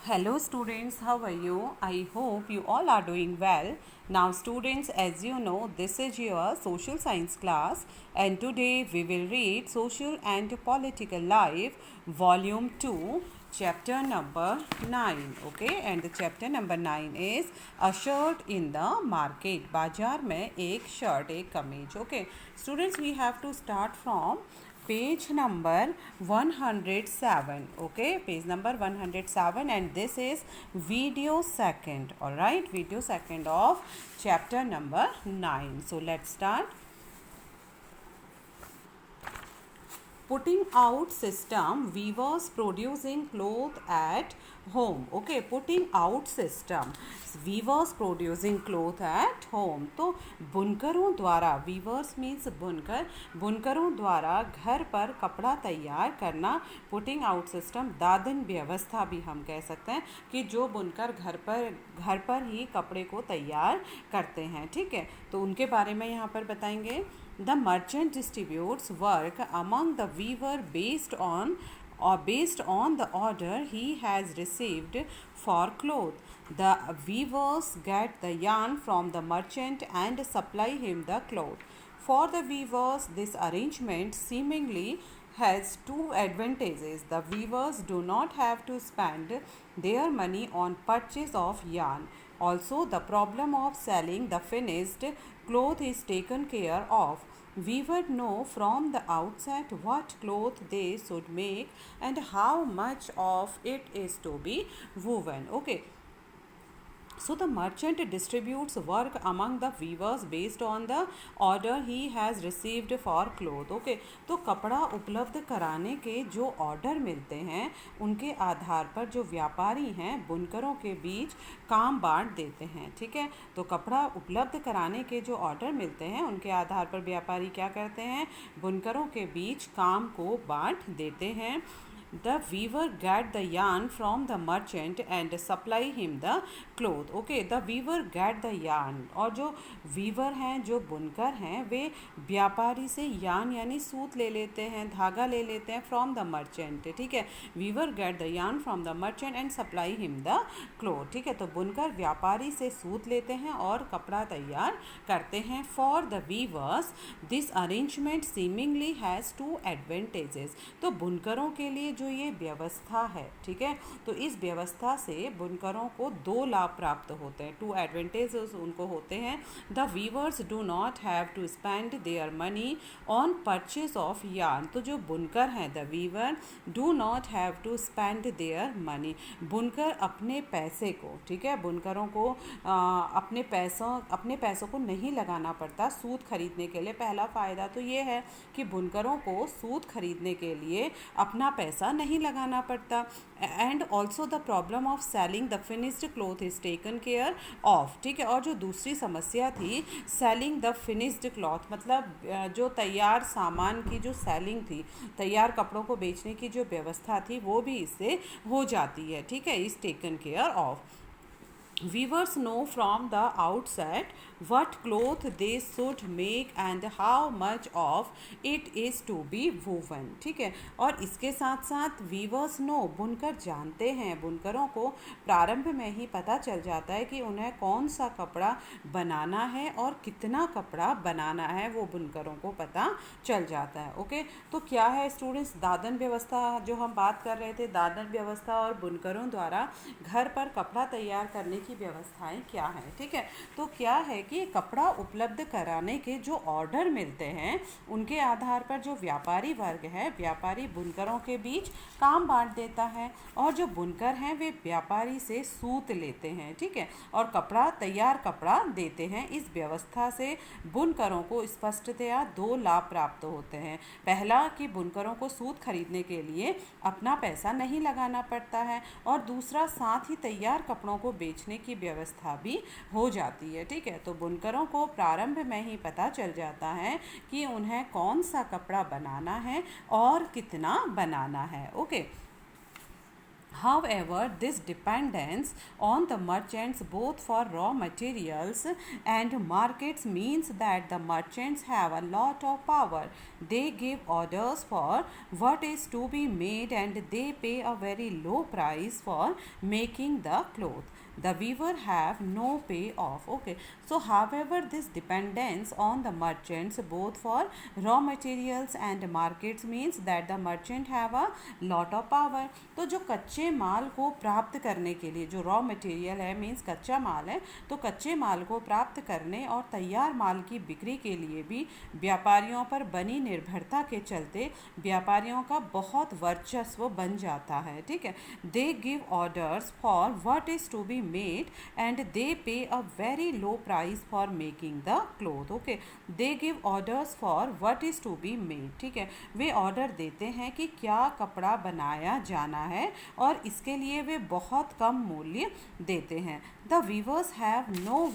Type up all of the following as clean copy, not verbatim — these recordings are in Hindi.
Hello students, how are you? I hope you all are doing well. Now students, as you know, this is your social science class and today we will read Social and Political Life Volume 2 chapter number 9. Okay, and the chapter number 9 is a shirt in the market. बाजार में एक शर्ट, एक कमीज. Okay, students, we have to start from page number 107. Okay, page number 107, and this is video second. All right, video second of chapter number 9. So let's start. Putting out system, weavers producing cloth at home. Okay, putting out system, weavers producing cloth at home. तो बुनकरों द्वारा, weavers means बुनकर, बुनकरों द्वारा घर पर कपड़ा तैयार करना. पुटिंग आउट सिस्टम, दादन व्यवस्था भी हम कह सकते हैं कि जो बुनकर घर पर ही कपड़े को तैयार करते हैं. ठीक है, तो उनके बारे में यहाँ पर बताएंगे. The merchant distributes work among the weaver based on the order he has received for cloth. The weavers get the yarn from the merchant and supply him the cloth. For the weavers, this arrangement seemingly has two advantages. The weavers do not have to spend their money on purchase of yarn. Also, the problem of selling the finished cloth is taken care of. Weavers know from the outset what cloth they should make and how much of it is to be woven. Okay. So the merchant distributes work among the weavers based on the order he has received for cloth. Okay, तो कपड़ा उपलब्ध कराने के जो ऑर्डर मिलते हैं उनके आधार पर जो व्यापारी हैं बुनकरों के बीच काम बांट देते हैं. ठीक है, तो कपड़ा उपलब्ध कराने के जो ऑर्डर मिलते हैं उनके आधार पर व्यापारी क्या करते हैं, बुनकरों के बीच काम को बांट देते हैं. The weaver get the yarn from the merchant and supply him the cloth. Okay, the weaver get the yarn. और जो weaver हैं, जो बुनकर हैं, वे व्यापारी से yarn यानी सूत ले लेते हैं, धागा ले लेते हैं from the merchant. ठीक है, weaver get the yarn from the merchant and supply him the cloth. ठीक है, तो बुनकर व्यापारी से सूत लेते हैं और कपड़ा तैयार करते हैं. For the weavers, this arrangement seemingly has two advantages. तो बुनकरों के लिए जो ये व्यवस्था है, ठीक है, तो इस व्यवस्था से बुनकरों को दो लाभ प्राप्त होते हैं. टू एडवांटेजेस उनको होते हैं. The weavers do not have to spend their money on purchase of yarn. तो जो बुनकर हैं, the weaver do not have to spend their money, बुनकर अपने पैसे को, ठीक है, बुनकरों को अपने पैसों को नहीं लगाना पड़ता सूत खरीदने के लिए. पहला फ़ायदा तो ये है कि बुनकरों को सूत खरीदने के लिए अपना पैसा नहीं लगाना पड़ता. And also the problem of selling the finished cloth is taken care of. ठीक है, और जो दूसरी समस्या थी सेलिंग द फिनिश्ड क्लॉथ, मतलब जो तैयार सामान की जो सेलिंग थी, तैयार कपड़ों को बेचने की जो व्यवस्था थी, वो भी इससे हो जाती है. ठीक है, is taken care of. Weavers know from the outset what cloth they should make and how much of it is to be woven. ठीक है, और इसके साथ साथ weavers know, बुनकर जानते हैं, बुनकरों को प्रारंभ में ही पता चल जाता है कि उन्हें कौन सा कपड़ा बनाना है और कितना कपड़ा बनाना है, वो बुनकरों को पता चल जाता है. ओके, तो क्या है स्टूडेंट्स, दादन व्यवस्था जो हम बात कर रहे थे, दादन व्यवस्था और बुनकरों द्वारा घर पर कपड़ा तैयार करने की व्यवस्थाएं क्या हैं. ठीक है, तो क्या है कि कपड़ा उपलब्ध कराने के जो ऑर्डर मिलते हैं उनके आधार पर जो व्यापारी वर्ग है, व्यापारी बुनकरों के बीच काम बांट देता है और जो बुनकर हैं वे व्यापारी से सूत लेते हैं. ठीक है, और तैयार कपड़ा देते हैं. इस व्यवस्था से बुनकरों को स्पष्टतया दो लाभ प्राप्त होते हैं. पहला कि बुनकरों को सूत खरीदने के लिए अपना पैसा नहीं लगाना पड़ता है और दूसरा साथ ही तैयार कपड़ों को बेचने की व्यवस्था भी हो जाती है. ठीक है, तो बुनकरों को प्रारंभ में ही पता चल जाता है कि उन्हें कौन सा कपड़ा बनाना है और कितना बनाना है. Okay, However, this dependence on the merchants both for raw materials and markets means that the merchants have a lot of power. They give orders for what is to be made and they pay a very low price for making the cloth. The weaver have no pay off. Okay, so however this dependence on the merchants both for raw materials and markets means that the merchant have a lot of power. तो जो कच्चे माल को प्राप्त करने के लिए, जो रॉ मटेरियल है मीन्स कच्चा माल है, तो कच्चे माल को प्राप्त करने और तैयार माल की बिक्री के लिए भी व्यापारियों पर बनी निर्भरता के चलते व्यापारियों का बहुत वर्चस्व बन जाता है. ठीक है, they give orders for what is to be made and they pay a very low price for making the cloth. Okay, they give orders for what is to be made. ठीक है, वे ऑर्डर देते हैं कि क्या कपड़ा बनाया जाना है और इसके लिए वे बहुत कम मूल्य देते हैं. The weavers have no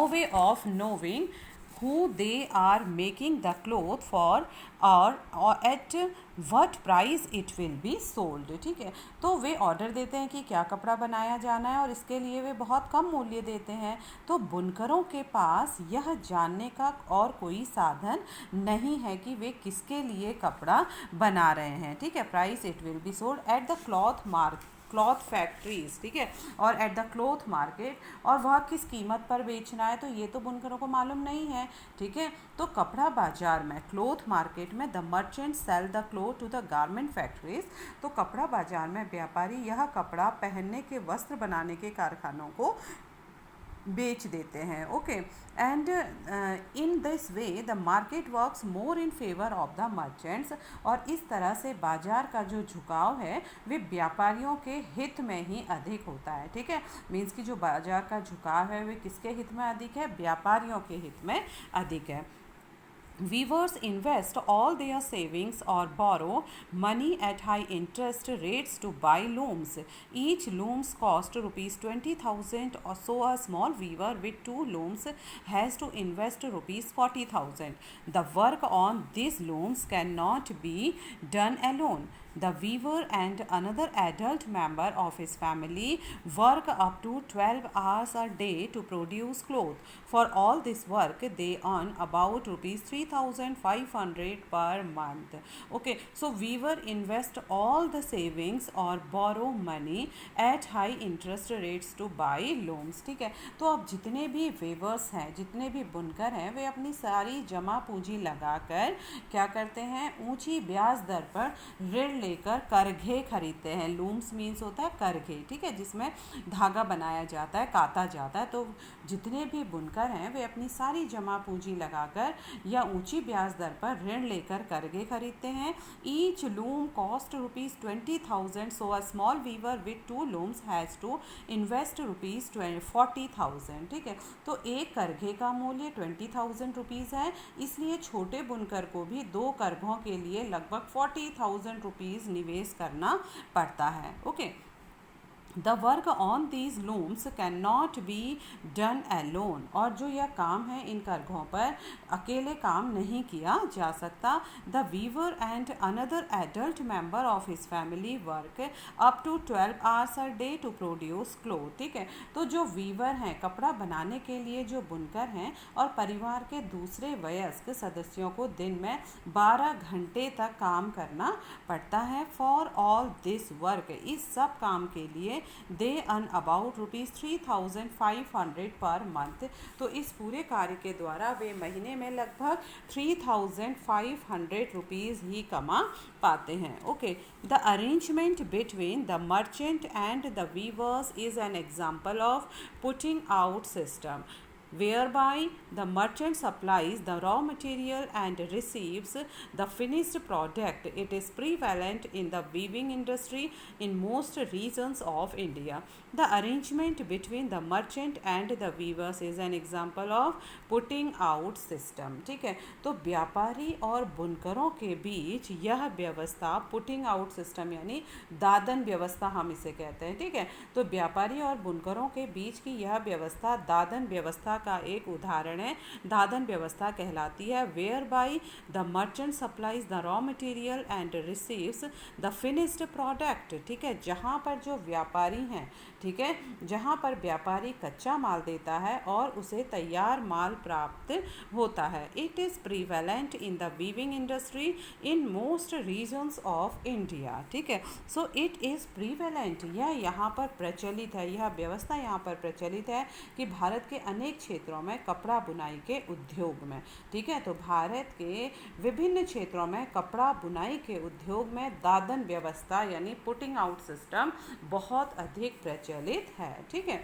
way of knowing who they are making the cloth for or at what price it will be sold. ठीक है, तो वे ऑर्डर देते हैं कि क्या कपड़ा बनाया जाना है और इसके लिए वे बहुत कम मूल्य देते हैं. तो बुनकरों के पास यह जानने का और कोई साधन नहीं है कि वे किसके लिए कपड़ा बना रहे हैं. ठीक है, price it will be sold at the cloth factories. ठीक है, और एट द क्लॉथ मार्केट, और वह किस कीमत पर बेचना है तो ये तो बुनकरों को मालूम नहीं है. ठीक है, तो कपड़ा बाजार में, क्लॉथ मार्केट में the merchant sell the cloth to the garment factories. तो कपड़ा बाजार में व्यापारी यह कपड़ा पहनने के वस्त्र बनाने के कारखानों को बेच देते हैं. Okay, and in this way the market works more in favour of the merchants. और इस तरह से बाजार का जो झुकाव है वे व्यापारियों के हित में ही अधिक होता है. ठीक है, मीन्स कि जो बाजार का झुकाव है वे किसके हित में अधिक है, व्यापारियों के हित में अधिक है. Weavers invest all their savings or borrow money at high interest rates to buy looms. Each looms cost rupees 20,000, or so a small weaver with 2 looms has to invest rupees 40,000. The work on these looms cannot be done alone. The weaver and another adult member of his family work up to 12 hours a day to produce cloth. For all this work, they earn about rupees 3,500 per month. Okay, so weaver invest all the savings or borrow money at high interest rates to buy looms. ठीक है, तो अब जितने भी weavers हैं, जितने भी बुनकर हैं, वे अपनी सारी जमा पूंजी लगाकर क्या करते हैं, ऊंची ब्याज दर पर ऋण लेकर करघे खरीदते हैं. लूम्स मीन्स होता है करघे. ठीक है, जिसमें धागा बनाया जाता है, काता जाता है. तो जितने भी बुनकर हैं वे अपनी सारी जमा पूंजी लगाकर या ऊंची ब्याज दर पर ऋण लेकर करघे खरीदते हैं. Each loom cost rupees 20,000. So a small weaver with 2 looms has to invest rupees 40,000. ठीक है, तो एक करघे का मूल्य 20,000 रुपीज़ है, इसलिए छोटे बुनकर को भी 2 करघों के लिए लगभग 40,000 रुपीज़ निवेश करना पड़ता है. Okay, the work on these looms can not be done alone. और जो यह काम है इन करघों पर अकेले काम नहीं किया जा सकता. The weaver and another adult member of his family work up to 12 hours a day to produce cloth. ठीक है, तो जो वीवर हैं, कपड़ा बनाने के लिए जो बुनकर हैं, और परिवार के दूसरे वयस्क सदस्यों को दिन में 12 घंटे तक काम करना पड़ता है. फॉर ऑल दिस वर्क, इस सब काम के लिए they earn about rupees 3,500 per month. तो इस पूरे कार्य के द्वारा वे महीने में लगभग 3,500 रुपीज़ ही कमा पाते हैं. Okay, the arrangement between the merchant and the weavers is an example of putting out system, whereby the merchant supplies the raw material and receives the finished product. It is prevalent in the weaving industry in most regions of India. The arrangement between the merchant and the weavers is an example of putting out system. ठीक है, तो व्यापारी और बुनकरों के बीच यह व्यवस्था पुटिंग आउट सिस्टम यानी दादन व्यवस्था हम इसे कहते हैं. ठीक है, तो व्यापारी और बुनकरों के बीच की यह व्यवस्था दादन व्यवस्था का एक उदाहरण है दादन व्यवस्था कहलाती है, whereby the merchant supplies the raw material and receives the finished product. ठीक है, जहाँ पर जो व्यापारी हैं, ठीक है, जहाँ पर व्यापारी कच्चा माल देता है और उसे तैयार माल प्राप्त होता है। It is prevalent in the weaving industry in most regions of India. ठीक है, सो इट इज़ प्रीवेलेंट, यह यहाँ पर प्रचलित है, यह व्यवस्था यहाँ पर प्रचलित है कि भारत के अनेक क्षेत्रों में कपड़ा बुनाई के उद्योग में, ठीक है, तो भारत के विभिन्न क्षेत्रों में कपड़ा बुनाई के उद्योग में दादन व्यवस्था यानी पुटिंग आउट सिस्टम बहुत अधिक प्रचलित है। ठीक है,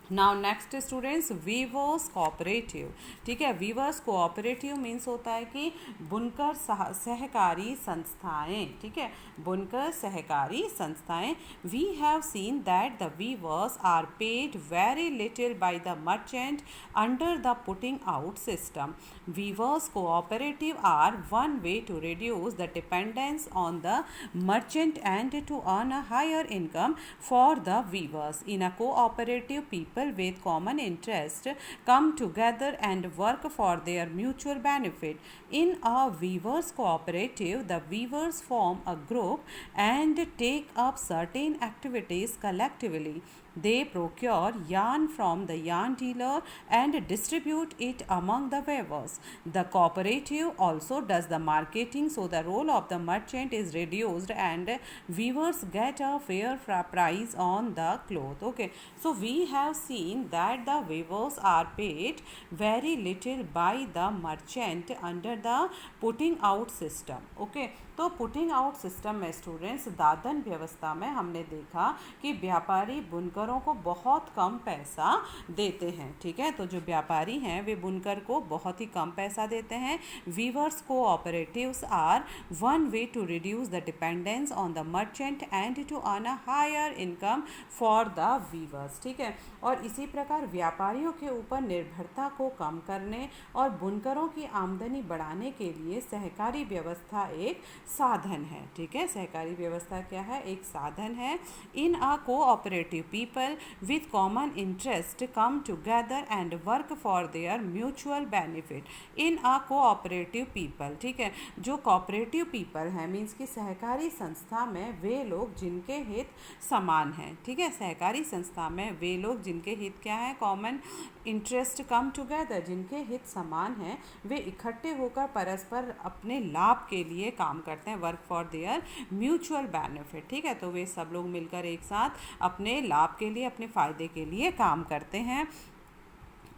now next students, weavers cooperative. ठीक है, वीवर्स कोऑपरेटिव मीन्स होता है कि बुनकर सहकारी संस्थाएं। ठीक है, बुनकर सहकारी संस्थाएं। We have seen that the weavers are paid very little by the merchant under the putting out system. Weavers cooperative are one way to reduce the dependence on the merchant and to earn a higher income for the weavers. In a cooperative people with common interest come together and work for their mutual benefit. In a weavers cooperative, the weavers form a group and take up certain activities collectively. They procure yarn from the yarn dealer and distribute it among the weavers. The cooperative also does the marketing, so the role of the merchant is reduced and weavers get a fair price on the cloth. Okay, so we have seen that the weavers are paid very little by the merchant under the putting out system. Okay, तो पुटिंग आउट सिस्टम में स्टूडेंट्स दादन व्यवस्था में हमने देखा कि व्यापारी बुनकरों को बहुत कम पैसा देते हैं। ठीक है, तो जो व्यापारी हैं वे बुनकर को बहुत ही कम पैसा देते हैं। Weavers cooperatives are one way to reduce the dependence on the merchant and to earn a higher income for the weavers. ठीक है, और इसी प्रकार व्यापारियों के ऊपर निर्भरता को कम करने और बुनकरों की आमदनी बढ़ाने के लिए सहकारी व्यवस्था एक साधन है। ठीक है, सहकारी व्यवस्था क्या है? एक साधन है। In a cooperative people with common interest come together and work for their mutual benefit. In a cooperative people, ठीक है, जो कोऑपरेटिव पीपल हैं मीन्स कि सहकारी संस्था में वे लोग जिनके हित समान हैं। ठीक है, सहकारी संस्था में वे लोग जिनके हित क्या है? कॉमन इंटरेस्ट कम टुगेदर, जिनके हित समान हैं, वे इकट्ठे होकर परस्पर अपने लाभ के लिए काम करते हैं, work for their mutual benefit. ठीक है, तो वे सब लोग मिलकर एक साथ अपने लाभ के लिए, अपने फ़ायदे के लिए काम करते हैं।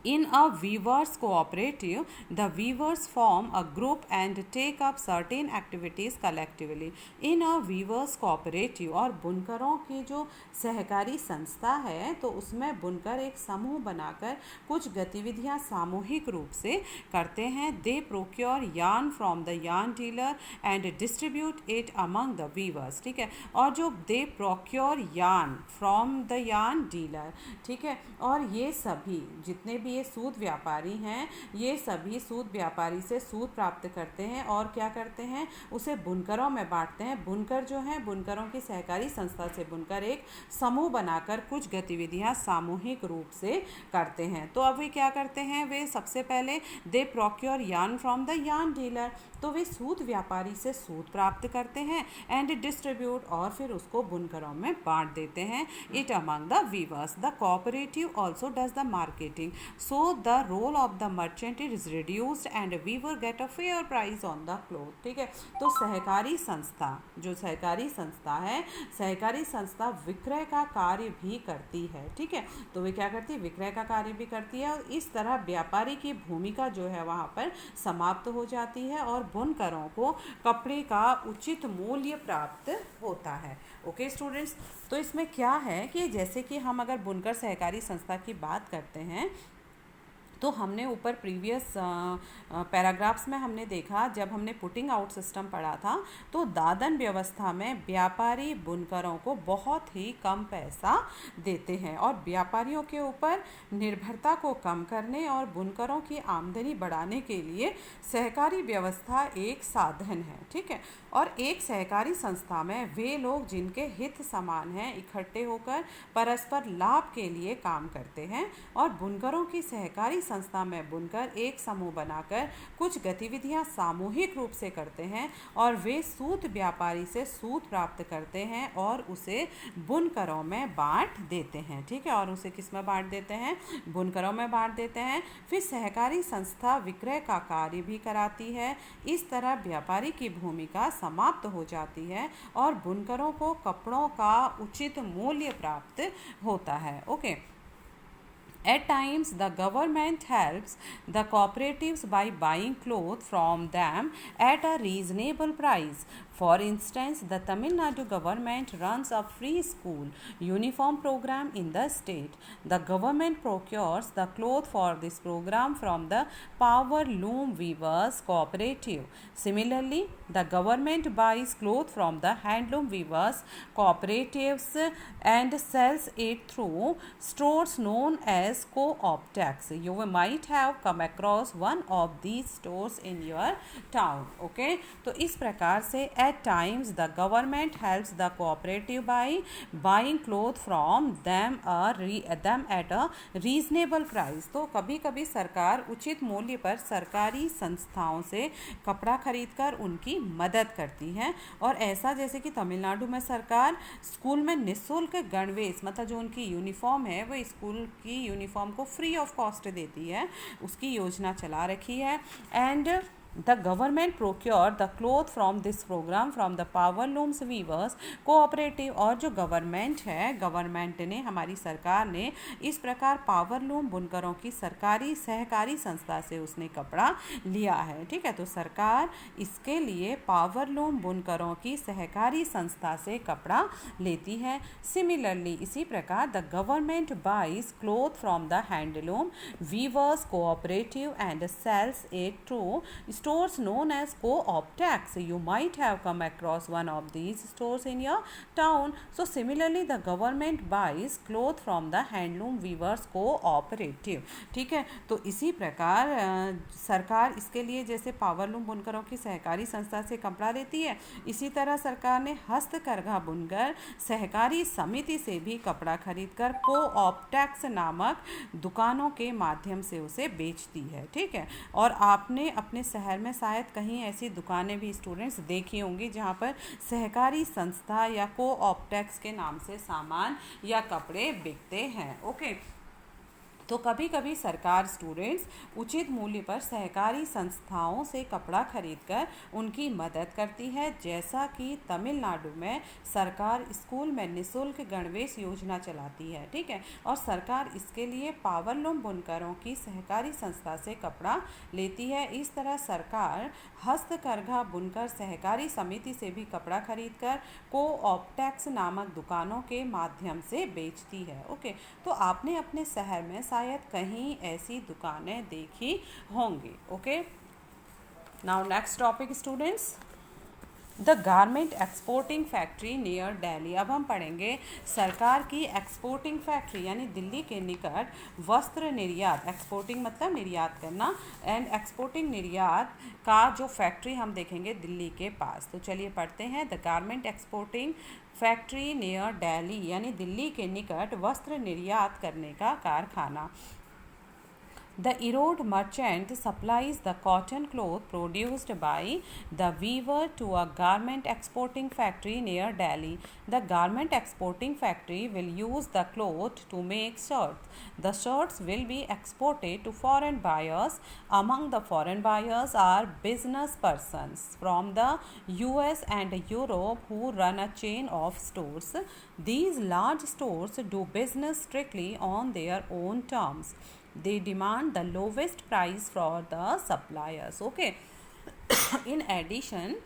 In a weavers cooperative, the weavers form a group and take up certain activities collectively. In a weavers cooperative, और बुनकरों की जो सहकारी संस्था है तो उसमें बुनकर एक समूह बनाकर कुछ गतिविधियां सामूहिक रूप से करते हैं। They procure yarn from the yarn dealer and distribute it among the weavers. ठीक है, और जो they procure yarn from the yarn dealer, ठीक है, और ये सभी जितने भी ये सूद व्यापारी हैं, ये सभी सूद व्यापारी से सूद प्राप्त करते हैं और क्या करते हैं? उसे बुनकरों में बांटते हैं। बुनकर जो हैं, बुनकरों की सहकारी संस्था से बुनकर एक समूह बनाकर कुछ गतिविधियां सामूहिक रूप से करते हैं। तो अब वे क्या करते हैं? वे सबसे पहले they procure yarn from the yarn dealer, तो वे सूद व्यापारी से सूद प्राप्त करते हैं एंड डिस्ट्रीब्यूट, और फिर उसको बुनकरों में बांट देते हैं, it among the weavers. The cooperative also does the marketing, so the role of the merchant is reduced and weaver get a fair price on the cloth. ठीक है, तो सहकारी संस्था, जो सहकारी संस्था है, सहकारी संस्था विक्रय का कार्य भी करती है। ठीक है, तो वे क्या करती है? विक्रय का कार्य भी करती है, और इस तरह व्यापारी की भूमिका जो है वहाँ पर समाप्त हो जाती है और बुनकरों को कपड़े का उचित मूल्य प्राप्त होता है। ओके स्टूडेंट्स, तो इसमें क्या है कि जैसे कि हम अगर बुनकर सहकारी संस्था की बात करते हैं तो हमने ऊपर प्रीवियस पैराग्राफ्स में हमने देखा, जब हमने पुटिंग आउट सिस्टम पढ़ा था, तो दादन व्यवस्था में व्यापारी बुनकरों को बहुत ही कम पैसा देते हैं और व्यापारियों के ऊपर निर्भरता को कम करने और बुनकरों की आमदनी बढ़ाने के लिए सहकारी व्यवस्था एक साधन है। ठीक है, और एक सहकारी संस्था में वे लोग जिनके हित समान हैं इकट्ठे होकर परस्पर लाभ के लिए काम करते हैं, और बुनकरों की सहकारी संस्था में बुनकर एक समूह बनाकर कुछ गतिविधियां सामूहिक रूप से करते हैं और वे सूत व्यापारी से सूत प्राप्त करते हैं और उसे बुनकरों में बांट देते हैं। ठीक है, और उसे किस में बांट देते हैं? बुनकरों में बांट देते हैं। फिर सहकारी संस्था विक्रय का कार्य भी कराती है। इस तरह व्यापारी की भूमिका समाप्त हो जाती है और बुनकरों को कपड़ों का उचित मूल्य प्राप्त होता है। Okay, At times, the government helps the cooperatives by buying clothes from them at a reasonable price. For instance, the Tamil Nadu government runs a free school uniform program in the state. The government procures the clothes for this program from the Power Loom Weavers Cooperative. Similarly, the government buys clothes from the Handloom Weavers Cooperatives and sells it through stores known as Co-optex. You might have come across one of these stores in your town. Okay, तो इस प्रकार से at times the government helps the cooperative by buying clothes from them at a reasonable price. तो कभी कभी सरकार उचित मूल्य पर सरकारी संस्थाओं से कपड़ा खरीदकर उनकी मदद करती है, और ऐसा जैसे कि तमिलनाडु में सरकार स्कूल में निःशुल्क गणवेश, मतलब जो उनकी यूनिफॉर्म है वो स्कूल की यूनिफॉर्म को फ्री ऑफ कॉस्ट देती है, उसकी योजना चला रखी है। And The government procured the cloth from this program from the Power Looms Weavers Cooperative. और जो गवर्नमेंट है, गवर्नमेंट ने, हमारी सरकार ने इस प्रकार पावर लूम बुनकरों की सरकारी सहकारी संस्था से उसने कपड़ा लिया है। ठीक है, तो सरकार इसके लिए पावर लूम बुनकरों की सहकारी संस्था से कपड़ा लेती है। सिमिलरली, इसी प्रकार the government buys cloth from the handloom weavers cooperative and sells it to stores known as Co-optex. You might have come across one of these stores in your town. So similarly, the government buys cloth from the handloom weavers cooperative. ठीक है, तो इसी प्रकार सरकार इसके लिए जैसे पावरलूम बुनकरों की सहकारी संस्था से कपड़ा लेती है, इसी तरह सरकार ने हस्तकरघा बुनकर सहकारी समिति से भी कपड़ा खरीदकर को-ऑप्टेक्स नामक दुकानों के माध्यम से उसे बेचती है। ठीक है, और आपने अपने शहर में शायद कहीं ऐसी दुकानें भी स्टूडेंट्स देखी होंगी जहाँ पर सहकारी संस्था या को-ऑप्टेक्स के नाम से सामान या कपड़े बिकते हैं। ओके, तो कभी कभी सरकार स्टूडेंट्स उचित मूल्य पर सहकारी संस्थाओं से कपड़ा खरीदकर उनकी मदद करती है, जैसा कि तमिलनाडु में सरकार स्कूल में निःशुल्क गणवेश योजना चलाती है। ठीक है, और सरकार इसके लिए पावरलूम बुनकरों की सहकारी संस्था से कपड़ा लेती है। इस तरह सरकार हस्तकरघा बुनकर सहकारी समिति से भी कपड़ा खरीदकर को-ऑप्टेक्स नामक दुकानों के माध्यम से बेचती है। ओके, तो आपने अपने शहर में शायद कहीं ऐसी दुकानें देखी होंगी। Okay, now next topic students, the garment exporting factory near Delhi. अब हम पढ़ेंगे सरकार की एक्सपोर्टिंग फैक्ट्री यानी दिल्ली के निकट वस्त्र निर्यात, एक्सपोर्टिंग मतलब निर्यात करना, एंड एक्सपोर्टिंग निर्यात का जो फैक्ट्री हम देखेंगे दिल्ली के पास। तो चलिए पढ़ते हैं, the garment exporting factory near Delhi यानी दिल्ली के निकट वस्त्र निर्यात करने का कारखाना। The Erode merchant supplies the cotton cloth produced by the weaver to a garment exporting factory near Delhi. The garment exporting factory will use the cloth to make shirts. The shirts will be exported to foreign buyers. Among the foreign buyers are business persons from the US and Europe who run a chain of stores. These large stores do business strictly on their own terms. They demand the lowest price for the suppliers. Okay, in addition,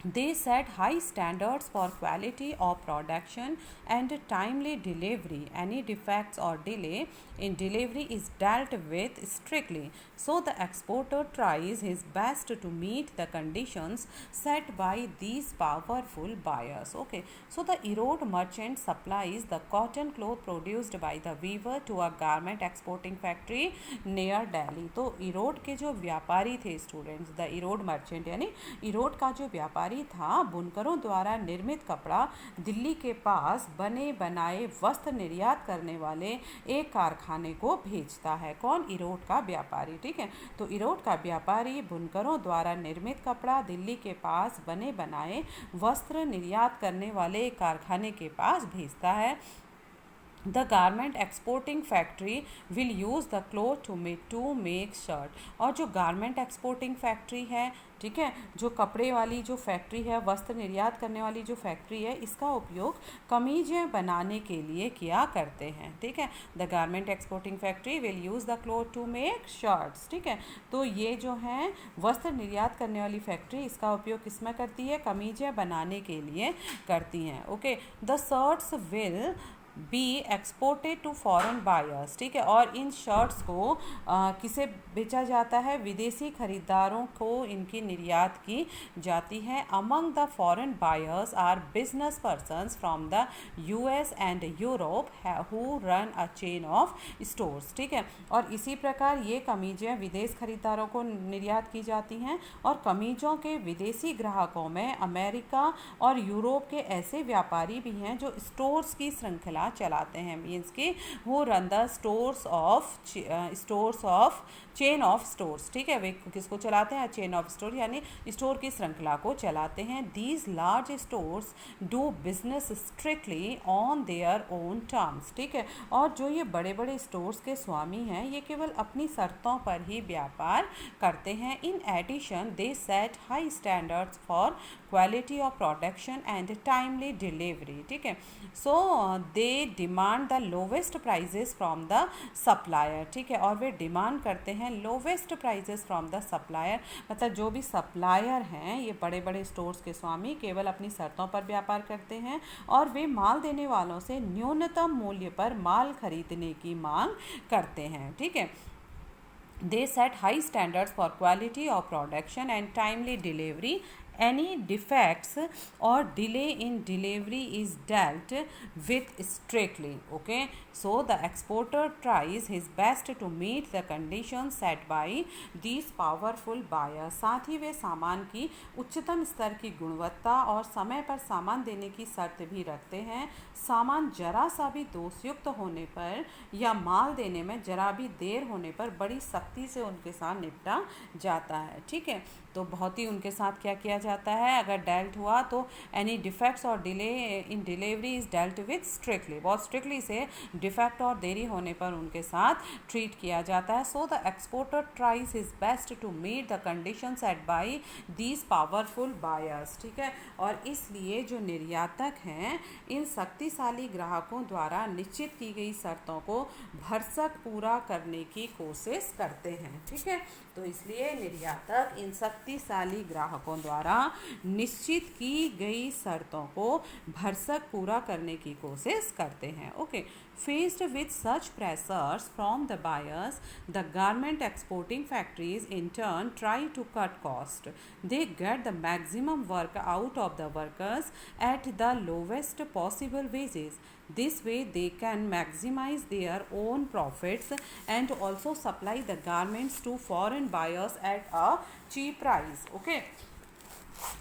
They set high standards for quality of production and timely delivery. Any defects or delay in delivery is dealt with strictly. So the exporter tries his best to meet the conditions set by these powerful buyers. Okay, so the Erode merchant supplies the cotton cloth produced by the weaver to a garment exporting factory near Delhi. तो इरोड के जो व्यापारी थे स्टूडेंट्स, द इरोड मर्चेंट यानी इरोड का जो व्यापारी था बुनकरों द्वारा निर्मित कपड़ा दिल्ली के पास बने बनाए वस्त्र निर्यात करने वाले एक कारखाने को भेजता है। कौन? इरोड का व्यापारी। ठीक है, तो इरोड का व्यापारी बुनकरों द्वारा निर्मित कपड़ा दिल्ली के पास बने बनाए वस्त्र निर्यात करने वाले एक कारखाने के पास भेजता है। The garment exporting factory will use the cloth to make shirt। और जो गारमेंट एक्सपोर्टिंग फैक्ट्री है, ठीक है, जो कपड़े वाली जो फैक्ट्री है, वस्त्र निर्यात करने वाली जो फैक्ट्री है, इसका उपयोग कमीजें बनाने के लिए किया करते हैं। ठीक है, the garment exporting factory will use the cloth to make shirts. ठीक है, तो ये जो है वस्त्र निर्यात करने वाली फैक्ट्री इसका उपयोग किसमें करती है? कमीजें बनाने के लिए करती हैं। Okay, the shirts will be exported to foreign buyers. ठीक है, और इन शर्ट्स को किसे बेचा जाता है? विदेशी खरीदारों को इनकी निर्यात की जाती है। Among the foreign buyers are business persons from the US and Europe who run a chain of stores. ठीक है, और इसी प्रकार ये कमीजें विदेश खरीदारों को निर्यात की जाती हैं और कमीजों के विदेशी ग्राहकों में अमेरिका और यूरोप के ऐसे व्यापारी भी हैं जो स्टोर्स की श्रृंखला चलाते हैं। मीन्स कि वो run the stores of chain of stores. ठीक है, वे किसको चलाते हैं? चेन ऑफ स्टोर यानी स्टोर की श्रृंखला को चलाते हैं। These large stores do business strictly on their own terms. ठीक है, और जो ये बड़े बड़े स्टोर्स के स्वामी हैं ये केवल अपनी शर्तों पर ही व्यापार करते हैं। In addition they set high standards for quality of production and timely delivery. ठीक है, so they demand the lowest prices from the supplier. ठीक है, और वे डिमांड करते हैं lowest prices from the supplier. मतलब जो भी सप्लायर हैं ये बड़े बड़े स्टोर्स के स्वामी केवल अपनी शर्तों पर व्यापार करते हैं और वे माल देने वालों से न्यूनतम मूल्य पर माल खरीदने की मांग करते हैं। ठीक है, they set high standards for quality of production and timely delivery. Any defects or delay in delivery is dealt with strictly. Okay, so the exporter tries his best to meet the conditions set by these powerful buyers। साथ ही वे सामान की उच्चतम स्तर की गुणवत्ता और समय पर सामान देने की शर्त भी रखते हैं। सामान जरा सा भी दोषयुक्त होने पर या माल देने में जरा भी देर होने पर बड़ी सख्ती से उनके साथ निपटा जाता है। ठीक है, तो बहुत ही उनके साथ क्या किया जाता है? अगर डेल्ट हुआ तो एनी डिफेक्ट्स और delay in delivery is dealt with strictly. बहुत स्ट्रिक्टली से डिफेक्ट और देरी होने पर उनके साथ ट्रीट किया जाता है। So the exporter tries his best to meet the condition set by these powerful buyers. ठीक है, और इसलिए जो निर्यातक हैं इन शक्तिशाली ग्राहकों द्वारा निश्चित की गई शर्तों को भरसक पूरा करने की कोशिश करते हैं। ठीक है, तो इसलिए निर्यातक इन शक्तिशाली ग्राहकों द्वारा निश्चित की गई शर्तों को भरसक पूरा करने की कोशिश करते हैं। Okay, faced with such pressures from the buyers, the garment exporting factories in turn try to cut cost. They get the maximum work out of the workers at the lowest possible wages. This way they can maximize their own profits and also supply the garments to foreign buyers at a cheap price. Okay,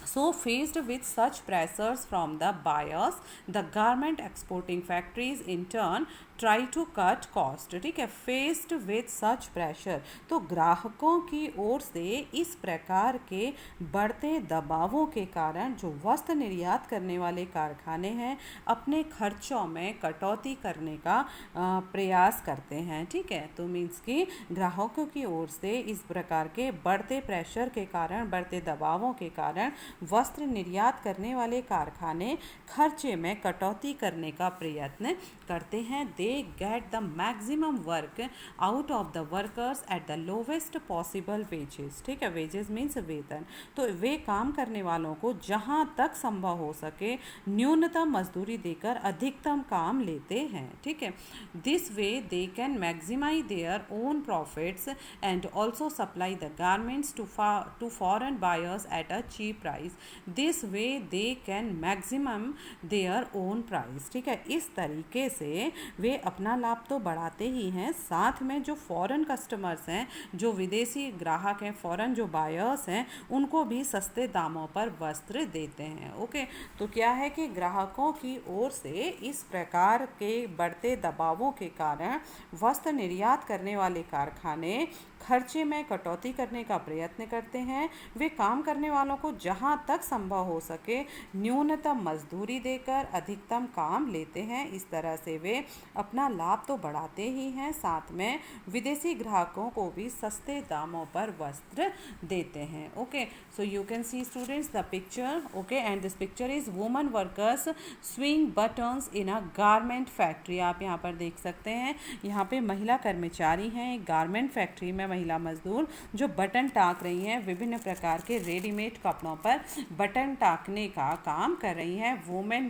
so faced with such pressures from the buyers, the garment exporting factories in turn try to cut cost. ठीक है, फेस्ड विथ सच प्रेशर, तो ग्राहकों की ओर से इस प्रकार के बढ़ते दबावों के कारण जो वस्त्र निर्यात करने वाले कारखाने हैं अपने खर्चों में कटौती करने का प्रयास करते हैं। ठीक है, तो मीन्स कि ग्राहकों की ओर से इस प्रकार के बढ़ते प्रेशर के कारण, बढ़ते दबावों के कारण कारण वस्त्र निर्यात करने वाले कारखाने खर्चे में कटौती करने का प्रयत्न करते हैं। They get the maximum work out of the workers at the lowest possible wages. ठीक है, वेजेस मीन्स वेतन। तो वे काम करने वालों को जहाँ तक संभव हो सके न्यूनतम मजदूरी देकर अधिकतम काम लेते हैं। ठीक है, this way they can maximise their own profits and also supply the garments to foreign buyers at a cheap price. This way they can maximum their own price. ठीक है, इस तरीके से वे अपना लाभ तो बढ़ाते ही हैं, साथ में जो फॉरेन कस्टमर्स हैं, जो विदेशी ग्राहक हैं, फॉरेन जो बायर्स हैं, उनको भी सस्ते दामों पर वस्त्र देते हैं। ओके, तो क्या है कि ग्राहकों की ओर से इस प्रकार के बढ़ते दबावों के कारण वस्त्र निर्यात करने वाले कारखाने खर्चे में कटौती करने का प्रयत्न करते हैं। वे काम करने वालों को जहां तक संभव हो सके न्यूनतम मजदूरी देकर अधिकतम काम लेते हैं। इस तरह से वे अपना लाभ तो बढ़ाते ही हैं, साथ में विदेशी ग्राहकों को भी सस्ते दामों पर वस्त्र देते हैं। Okay, so you can see students the picture. Okay, and this picture is woman workers swing buttons in a garment factory. आप यहाँ पर देख सकते हैं, यहाँ पे महिला कर्मचारी हैं एक गारमेंट फैक्ट्री में, महिला मजदूर जो बटन टाँक रही हैं। विभिन्न प्रकार के रेडीमेड कपड़ों पर बटन टाँकने का काम कर रही हैं। Women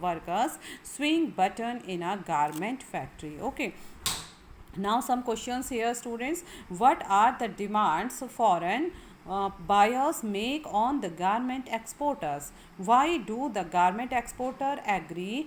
workers swing button in a garment factory. Okay, now some questions here students. What are the demands foreign buyers make on the garment exporters? Why do the garment exporter agree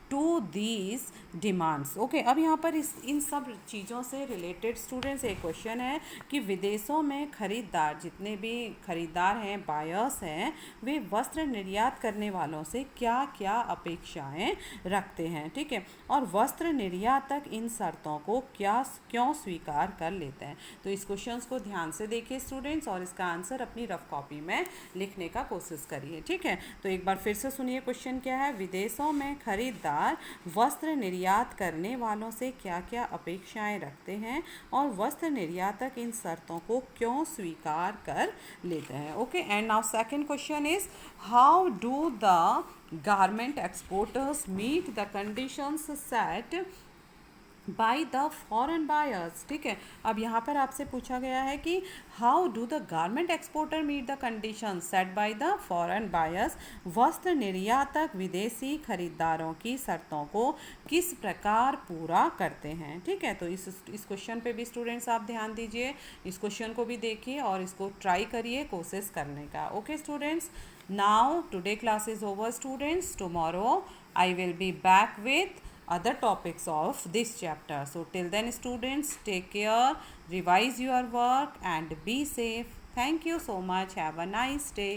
to these demands? Okay, अब यहाँ पर इन सब चीज़ों से रिलेटेड स्टूडेंट्स एक क्वेश्चन है कि विदेशों में खरीदार, जितने भी खरीदार हैं, बायर्स हैं, वे वस्त्र निर्यात करने वालों से क्या क्या अपेक्षाएं रखते हैं। ठीक है, और वस्त्र निर्यातक इन शर्तों को क्यों स्वीकार कर लेते हैं। तो इस क्वेश्चन को ध्यान से देखिए स्टूडेंट्स, और इसका आंसर अपनी रफ कॉपी में लिखने का कोशिश करिए। ठीक है, तो एक बार फिर से सुनिए क्वेश्चन क्या है। विदेशों में खरीदार वस्त्र निर्यात करने वालों से क्या क्या अपेक्षाएं रखते हैं और वस्त्र निर्यातक इन शर्तों को क्यों स्वीकार कर लेते हैं। Okay, and now second question is how do the garment exporters meet the conditions set by the foreign buyers. ठीक है, अब यहाँ पर आपसे पूछा गया है कि how do the garment exporter meet the condition set by the foreign buyers. वस्त्र निर्यातक विदेशी खरीदारों की शर्तों को किस प्रकार पूरा करते हैं। ठीक है, तो इस क्वेश्चन पे भी स्टूडेंट्स आप ध्यान दीजिए, इस क्वेश्चन को भी देखिए और इसको ट्राई करिए कोशिश करने का। Okay students, now today class is over students, tomorrow I will be back with other topics of this chapter. So till then students, take care, revise your work and be safe. Thank you so much. Have a nice day.